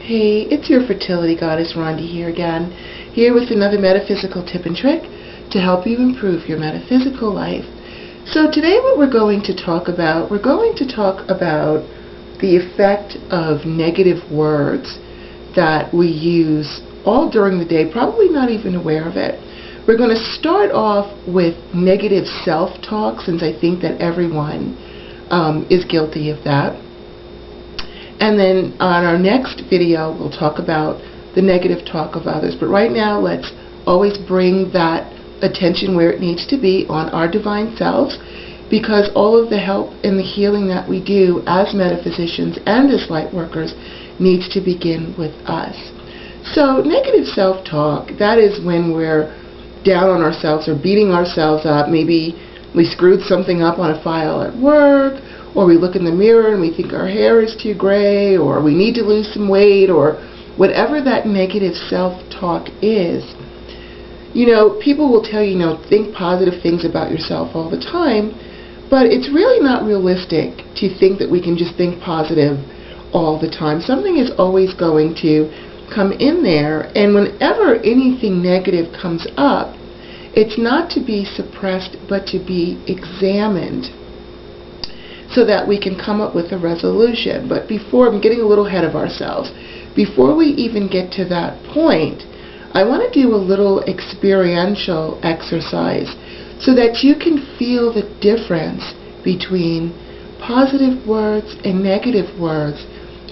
Hey, it's your fertility goddess Rhonda here again, here with another metaphysical tip and trick to help you improve your metaphysical life. So today what we're going to talk about the effect of negative words that we use all during the day, probably not even aware of it. We're going to start off with negative self-talk, since I think that everyone is guilty of that. And then on our next video, we'll talk about the negative talk of others. But right now, let's always bring that attention where it needs to be on our divine selves, because all of the help and the healing that we do as metaphysicians and as light workers needs to begin with us. So negative self-talk, that is when we're down on ourselves or beating ourselves up. Maybe we screwed something up on a file at work, or we look in the mirror and we think our hair is too gray, or we need to lose some weight, or whatever that negative self-talk is. You know, people will tell you, think positive things about yourself all the time, but it's really not realistic to think that we can just think positive all the time. Something is always going to come in there, and whenever anything negative comes up, it's not to be suppressed, but to be examined, so that we can come up with a resolution. But before, I'm getting a little ahead of ourselves. Before we even get to that point, I want to do a little experiential exercise so that you can feel the difference between positive words and negative words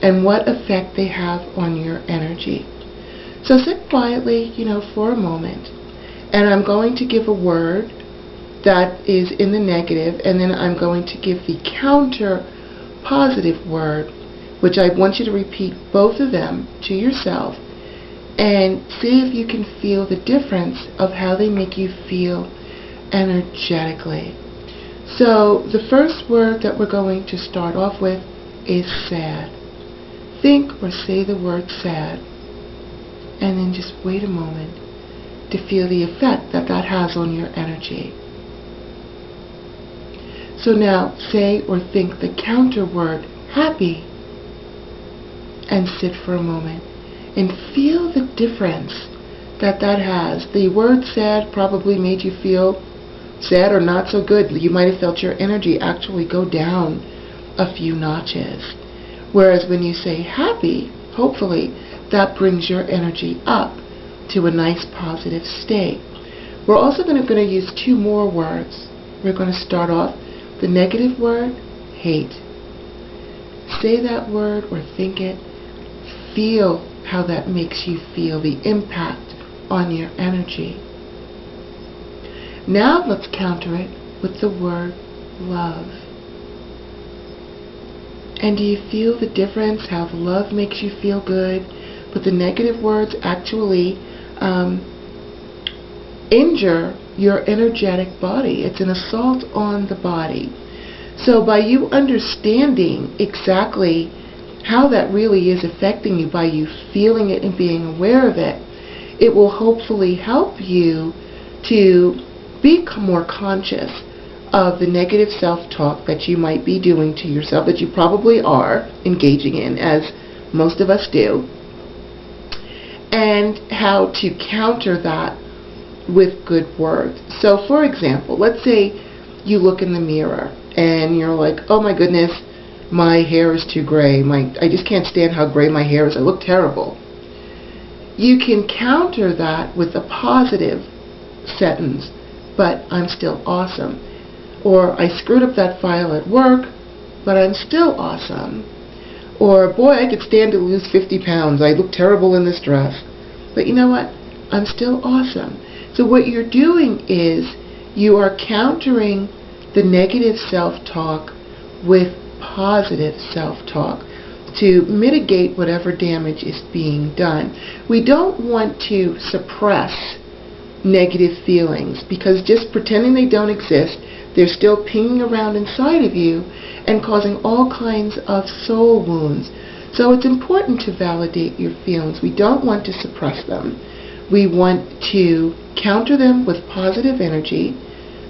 and what effect they have on your energy. So sit quietly, for a moment, and I'm going to give a word that is in the negative, and then I'm going to give the counter positive word, which I want you to repeat both of them to yourself and see if you can feel the difference of how they make you feel energetically. So the first word that we're going to start off with is sad. Think or say the word sad, and then just wait a moment to feel the effect that that has on your energy. So now say or think the counter word, happy, and sit for a moment and feel the difference that that has. The word sad probably made you feel sad or not so good. You might have felt your energy actually go down a few notches. Whereas when you say happy, hopefully that brings your energy up to a nice positive state. We're also going to use two more words. We're going to start off the negative word, hate. Say that word or think it. Feel how that makes you feel, the impact on your energy. Now let's counter it with the word love. And do you feel the difference, how the love makes you feel good, but the negative words actually injure your energetic body? It's an assault on the body. So by you understanding exactly how that really is affecting you, by you feeling it and being aware of it, it will hopefully help you to become more conscious of the negative self-talk that you might be doing to yourself, that you probably are engaging in, as most of us do, and how to counter that with good words. So for example, let's say you look in the mirror and you're like, oh my goodness, my hair is too gray. I just can't stand how gray my hair is. I look terrible. You can counter that with a positive sentence, but I'm still awesome. Or I screwed up that file at work, but I'm still awesome. Or boy, I could stand to lose 50 pounds. I look terrible in this dress. But you know what? I'm still awesome. So what you're doing is you are countering the negative self-talk with positive self-talk to mitigate whatever damage is being done. We don't want to suppress negative feelings, because just pretending they don't exist, they're still pinging around inside of you and causing all kinds of soul wounds. So it's important to validate your feelings. We don't want to suppress them. We want to counter them with positive energy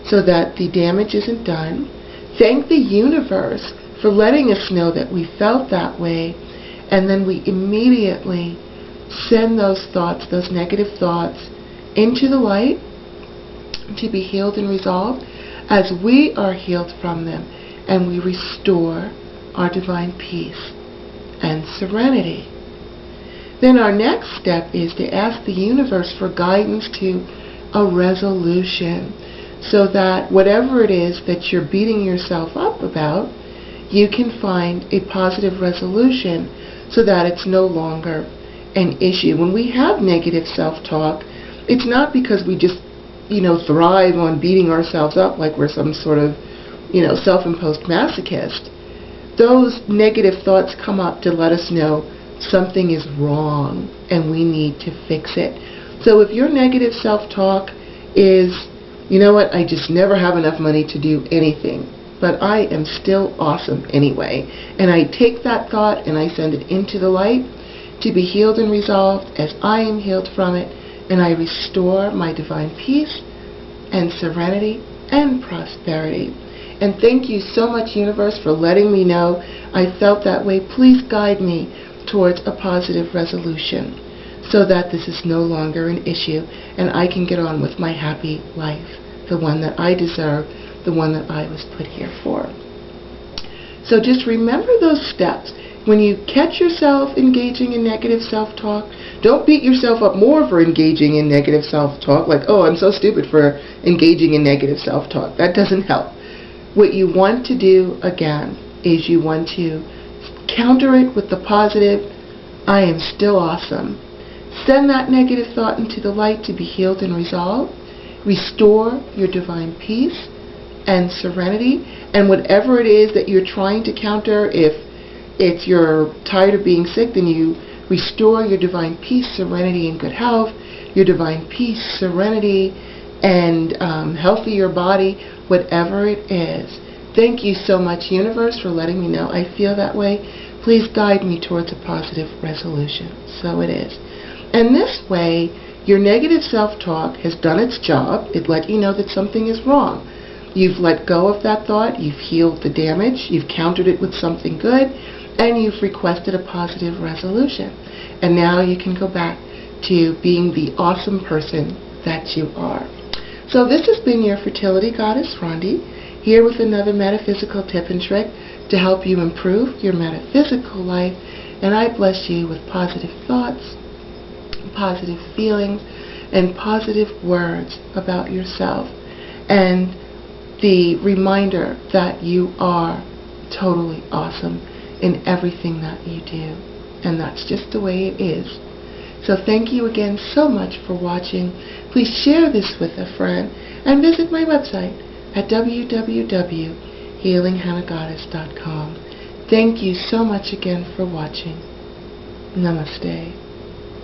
so that the damage isn't done. Thank the universe for letting us know that we felt that way, And then we immediately send those thoughts, those negative thoughts, into the light to be healed and resolved as we are healed from them, and we restore our divine peace and serenity. Then our next step is to ask the universe for guidance to a resolution, so that whatever it is that you're beating yourself up about, you can find a positive resolution so that it's no longer an issue. When we have negative self-talk, it's not because we just, thrive on beating ourselves up like we're some sort of, self-imposed masochist. Those negative thoughts come up to let us know something is wrong and we need to fix it. So if your negative self-talk is, I just never have enough money to do anything, but I am still awesome anyway, and I take that thought and I send it into the light to be healed and resolved as I am healed from it, and I restore my divine peace and serenity and prosperity. And thank you so much, universe, for letting me know I felt that way. Please guide me towards a positive resolution so that this is no longer an issue and I can get on with my happy life, the one that I deserve, the one that I was put here for. So just remember those steps. When you catch yourself engaging in negative self-talk, don't beat yourself up more for engaging in negative self-talk, like, oh, I'm so stupid for engaging in negative self-talk. That doesn't help. What you want to do, again, is you want to counter it with the positive, I am still awesome. Send that negative thought into the light to be healed and resolved. Restore your divine peace and serenity. And whatever it is that you're trying to counter, if you're tired of being sick, then you restore your divine peace, serenity, and good health, your divine peace, serenity, and healthier body, whatever it is. Thank you so much, universe, for letting me know I feel that way. Please guide me towards a positive resolution. So it is. And this way, your negative self-talk has done its job. It let you know that something is wrong. You've let go of that thought. You've healed the damage. You've countered it with something good. And you've requested a positive resolution. And now you can go back to being the awesome person that you are. So this has been your fertility goddess, Rhonda, here with another metaphysical tip and trick to help you improve your metaphysical life. And I bless you with positive thoughts, positive feelings, and positive words about yourself. And the reminder that you are totally awesome in everything that you do. And that's just the way it is. So thank you again so much for watching. Please share this with a friend and visit my website at www.healinghanagoddess.com. Thank you so much again for watching. Namaste.